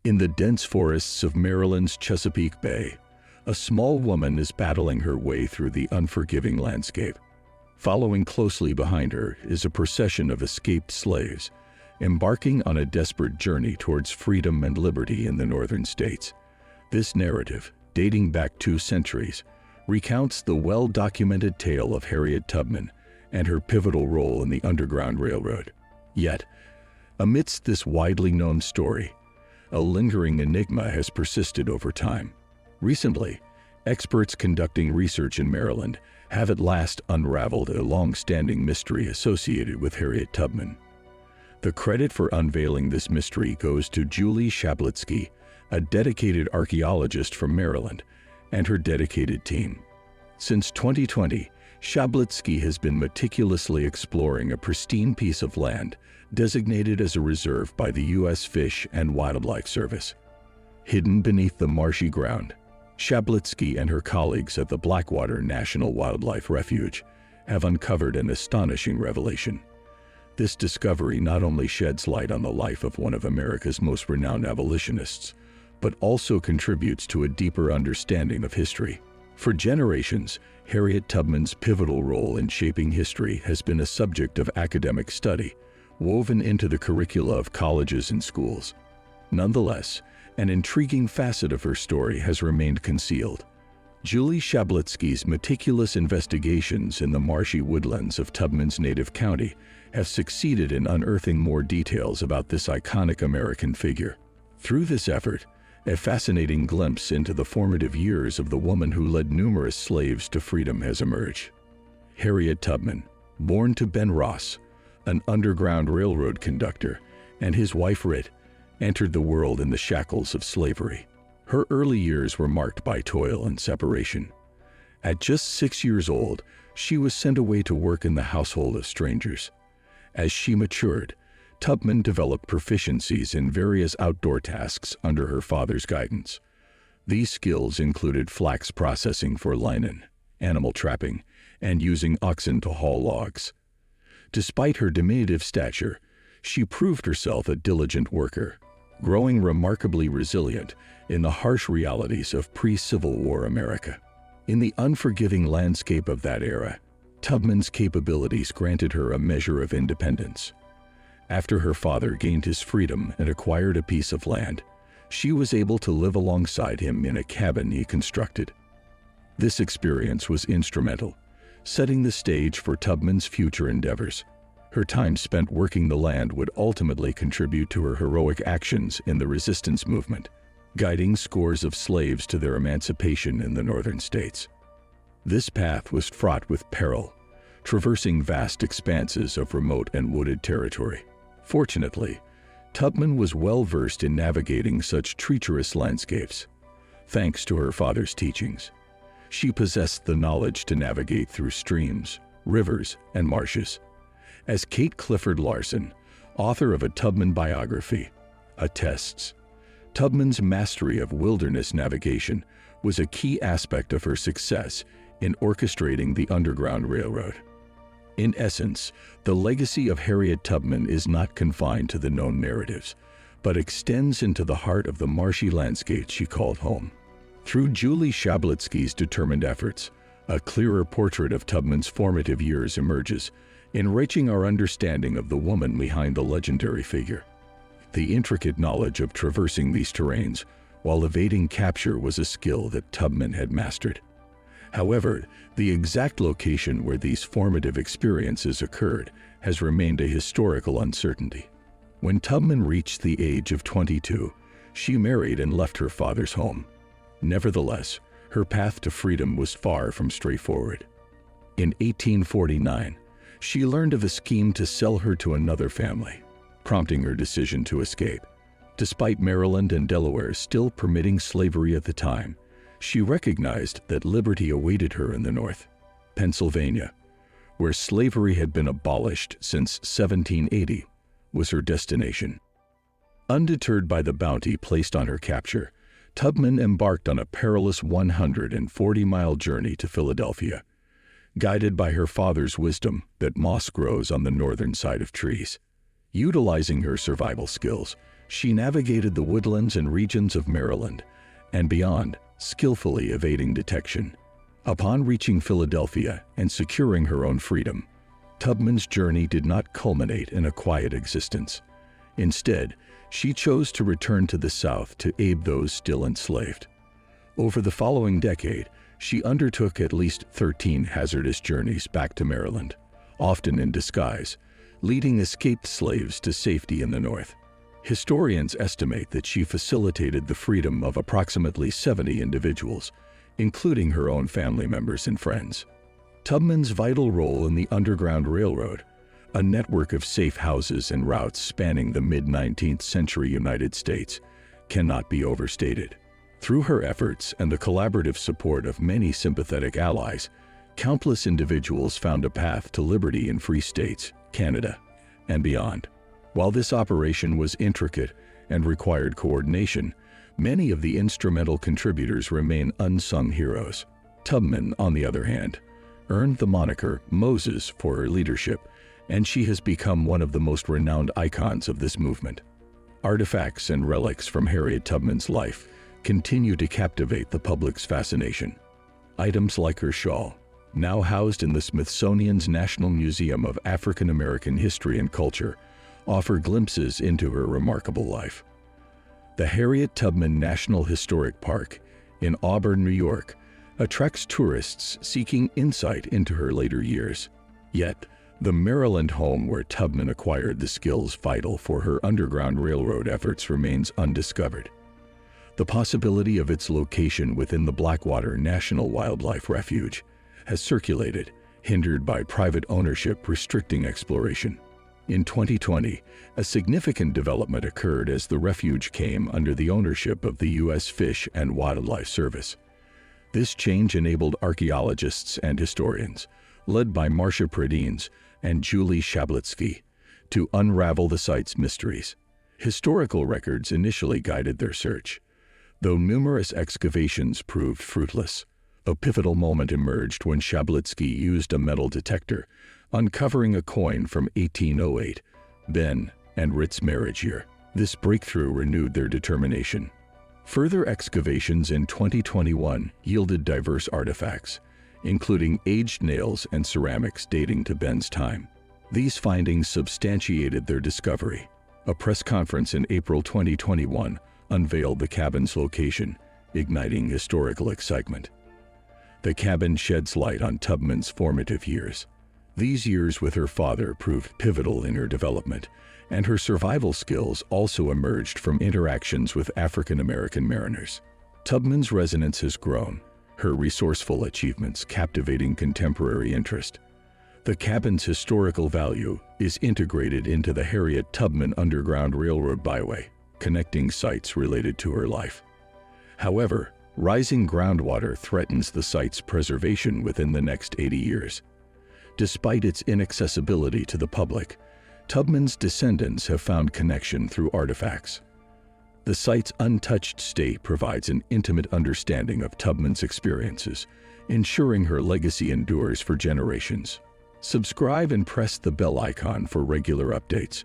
In the dense forests of Maryland's Chesapeake Bay, a small woman is battling her way through the unforgiving landscape. Following closely behind her is a procession of escaped slaves, embarking on a desperate journey towards freedom and liberty in the northern states. This narrative, dating back 2 centuries, recounts the well-documented tale of Harriet Tubman and her pivotal role in the Underground Railroad. Yet, amidst this widely known story, a lingering enigma has persisted over time. Recently, experts conducting research in Maryland have at last unraveled a long-standing mystery associated with Harriet Tubman. The credit for unveiling this mystery goes to Julie Shablitsky, a dedicated archaeologist from Maryland, and her dedicated team. Since 2020, Shablitsky has been meticulously exploring a pristine piece of land designated as a reserve by the U.S. Fish and Wildlife Service. Hidden beneath the marshy ground, Shablitsky and her colleagues at the Blackwater National Wildlife Refuge have uncovered an astonishing revelation. This discovery not only sheds light on the life of one of America's most renowned abolitionists, but also contributes to a deeper understanding of history. For generations, Harriet Tubman's pivotal role in shaping history has been a subject of academic study, woven into the curricula of colleges and schools. Nonetheless, an intriguing facet of her story has remained concealed. Julie Shablitsky's meticulous investigations in the marshy woodlands of Tubman's native county have succeeded in unearthing more details about this iconic American figure. Through this effort, a fascinating glimpse into the formative years of the woman who led numerous slaves to freedom has emerged. Harriet Tubman, born to Ben Ross, an Underground Railroad conductor, and his wife Rit, entered the world in the shackles of slavery. Her early years were marked by toil and separation. At just 6 years old, she was sent away to work in the household of strangers. As she matured, Tubman developed proficiencies in various outdoor tasks under her father's guidance. These skills included flax processing for linen, animal trapping, and using oxen to haul logs. Despite her diminutive stature, she proved herself a diligent worker, growing remarkably resilient in the harsh realities of pre-Civil War America. In the unforgiving landscape of that era, Tubman's capabilities granted her a measure of independence. After her father gained his freedom and acquired a piece of land, she was able to live alongside him in a cabin he constructed. This experience was instrumental, setting the stage for Tubman's future endeavors. Her time spent working the land would ultimately contribute to her heroic actions in the resistance movement, guiding scores of slaves to their emancipation in the northern states. This path was fraught with peril, traversing vast expanses of remote and wooded territory. Fortunately, Tubman was well versed in navigating such treacherous landscapes. Thanks to her father's teachings, she possessed the knowledge to navigate through streams, rivers, and marshes. As Kate Clifford Larson, author of a Tubman biography, attests, Tubman's mastery of wilderness navigation was a key aspect of her success in orchestrating the Underground Railroad. In essence, the legacy of Harriet Tubman is not confined to the known narratives, but extends into the heart of the marshy landscape she called home. Through Julie Shablitsky's determined efforts, a clearer portrait of Tubman's formative years emerges, enriching our understanding of the woman behind the legendary figure. The intricate knowledge of traversing these terrains while evading capture was a skill that Tubman had mastered. However, the exact location where these formative experiences occurred has remained a historical uncertainty. When Tubman reached the age of 22, she married and left her father's home. Nevertheless, her path to freedom was far from straightforward. In 1849, she learned of a scheme to sell her to another family, prompting her decision to escape. Despite Maryland and Delaware still permitting slavery at the time, she recognized that liberty awaited her in the North. Pennsylvania, where slavery had been abolished since 1780, was her destination. Undeterred by the bounty placed on her capture, Tubman embarked on a perilous 140-mile journey to Philadelphia, guided by her father's wisdom that moss grows on the northern side of trees. Utilizing her survival skills, She navigated the woodlands and regions of Maryland and beyond, skillfully evading detection. Upon reaching Philadelphia and securing her own freedom, Tubman's journey did not culminate in a quiet existence. Instead, she chose to return to the South to aid those still enslaved. Over the following decade, she undertook at least 13 hazardous journeys back to Maryland, often in disguise, leading escaped slaves to safety in the North. Historians estimate that she facilitated the freedom of approximately 70 individuals, including her own family members and friends. Tubman's vital role in the Underground Railroad, a network of safe houses and routes spanning the mid-19th century United States, cannot be overstated. Through her efforts and the collaborative support of many sympathetic allies, countless individuals found a path to liberty in free states, Canada, and beyond. While this operation was intricate and required coordination, many of the instrumental contributors remain unsung heroes. Tubman, on the other hand, earned the moniker Moses for her leadership, and she has become one of the most renowned icons of this movement. Artifacts and relics from Harriet Tubman's life continue to captivate the public's fascination. Items like her shawl, now housed in the Smithsonian's National Museum of African American History and Culture, offer glimpses into her remarkable life. The Harriet Tubman National Historic Park in Auburn, New York, attracts tourists seeking insight into her later years. Yet, the Maryland home where Tubman acquired the skills vital for her Underground Railroad efforts remains undiscovered. The possibility of its location within the Blackwater National Wildlife Refuge has circulated, hindered by private ownership restricting exploration. In 2020, a significant development occurred as the refuge came under the ownership of the U.S. Fish and Wildlife Service. This change enabled archaeologists and historians, led by Marcia Pradines and Julie Shablitsky, to unravel the site's mysteries. Historical records initially guided their search, though numerous excavations proved fruitless. A pivotal moment emerged when Shablitsky used a metal detector, uncovering a coin from 1808, Ben and Rit's marriage year. This breakthrough renewed their determination. Further excavations in 2021 yielded diverse artifacts, including aged nails and ceramics dating to Ben's time. These findings substantiated their discovery. A press conference in April 2021 unveiled the cabin's location, igniting historical excitement. The cabin sheds light on Tubman's formative years. These years with her father proved pivotal in her development, and her survival skills also emerged from interactions with African American mariners. Tubman's resonance has grown, her resourceful achievements captivating contemporary interest. The cabin's historical value is integrated into the Harriet Tubman Underground Railroad byway, connecting sites related to her life. However, rising groundwater threatens the site's preservation within the next 80 years. Despite its inaccessibility to the public, Tubman's descendants have found connection through artifacts. The site's untouched state provides an intimate understanding of Tubman's experiences, ensuring her legacy endures for generations. Subscribe and press the bell icon for regular updates.